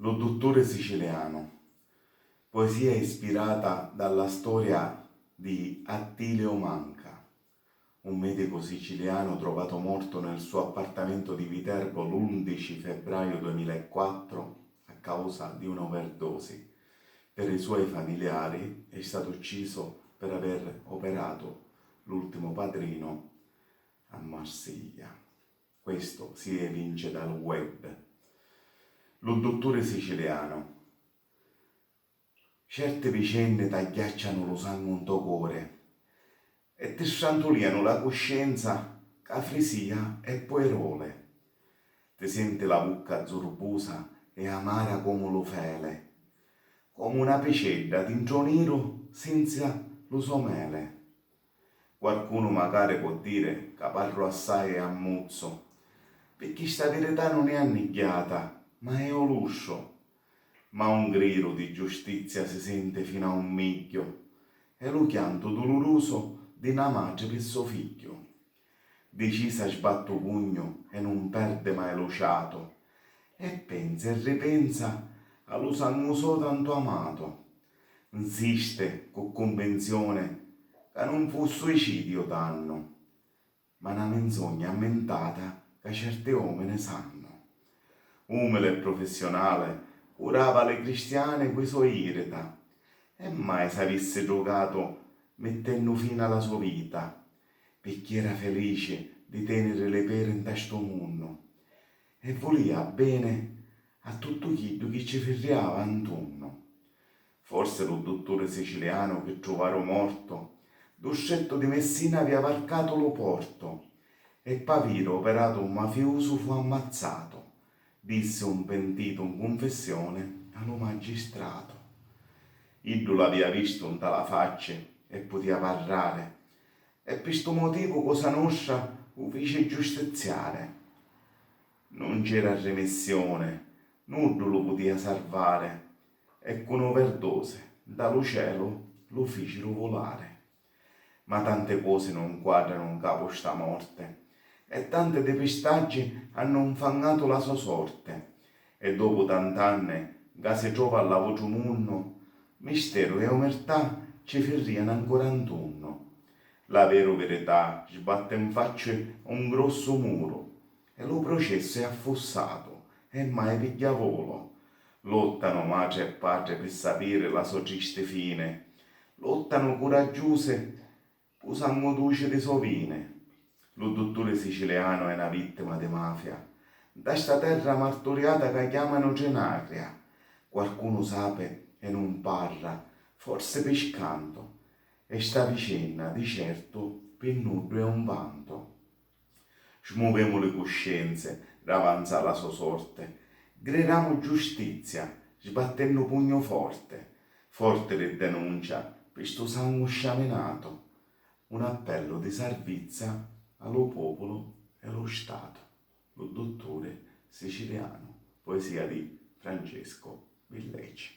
Lo dottore siciliano, poesia ispirata dalla storia di Attilio Manca, un medico siciliano trovato morto nel suo appartamento di Viterbo l'11 febbraio 2004 a causa di un'overdose. Per i suoi familiari è stato ucciso per aver operato l'ultimo padrino a Marsiglia. Questo si evince dal web. Lo dottore siciliano. Certe vicende t'agghiacciano lo sangue un tuo cuore e ti strantoliano la coscienza ca fresia e poerole. Ti senti la bocca azzurbusa e amara come lo fele, come una pecedda dentro nero senza lo somele. Qualcuno magari può dire che parlo assai e ammuzzo, perché sta verità non è anneghiata, ma è oluscio. Ma un grido di giustizia si sente fino a un miglio, è lo chianto doloroso di una madre per suo figlio. Decisa sbatto pugno e non perde mai lo ciato, e pensa e ripensa allo sanguoso tanto amato. Insiste con convenzione che non fu suicidio danno, ma una menzogna ammentata che certe uomini sanno. Umile e professionale, curava le cristiane coi suoi ireta, e mai s'avesse giocato mettendo fine alla sua vita, perché era felice di tenere le pere in questo mondo e voleva bene a tutto chi ci ferriava intorno. Forse lo dottore siciliano che trovarono morto, do stretto di Messina aveva varcato lo porto e Paviro, operato un mafioso, fu ammazzato, disse un pentito in confessione allo magistrato. Iddu l'aveva visto in tala faccia e poteva parlare, e per questo motivo Cosa Nostra lo fece giustiziare. Non c'era remissione, nulla lo poteva salvare, e con overdose dallo cielo lo fecero volare. Ma tante cose non quadrano in capo sta morte, e tante depistaggi hanno infangato la sua sorte, e dopo tant'anni, che si trova alla voce munno, mistero e omertà ci ferriano ancora intorno. La vera verità sbatte in faccia un grosso muro, e lo processo è affossato, e mai piglia volo. Lottano madre e padre per sapere la sua triste fine, lottano coraggiose per sangue dolce di sovine. Lo dottore siciliano è una vittima di mafia, da sta terra martoriata che chiamano Cenacria. Qualcuno sape e non parla, forse per scanto, e sta vicenda di certo per nudo è un vanto. Smuovemo le coscienze davanti alla sua sorte, gridiamo giustizia, sbattendo pugno forte, forte di denuncia per sto sangue sciaminato, un appello di salvezza allo popolo e allo Stato. Lo dottore siciliano, poesia di Francesco Villeci.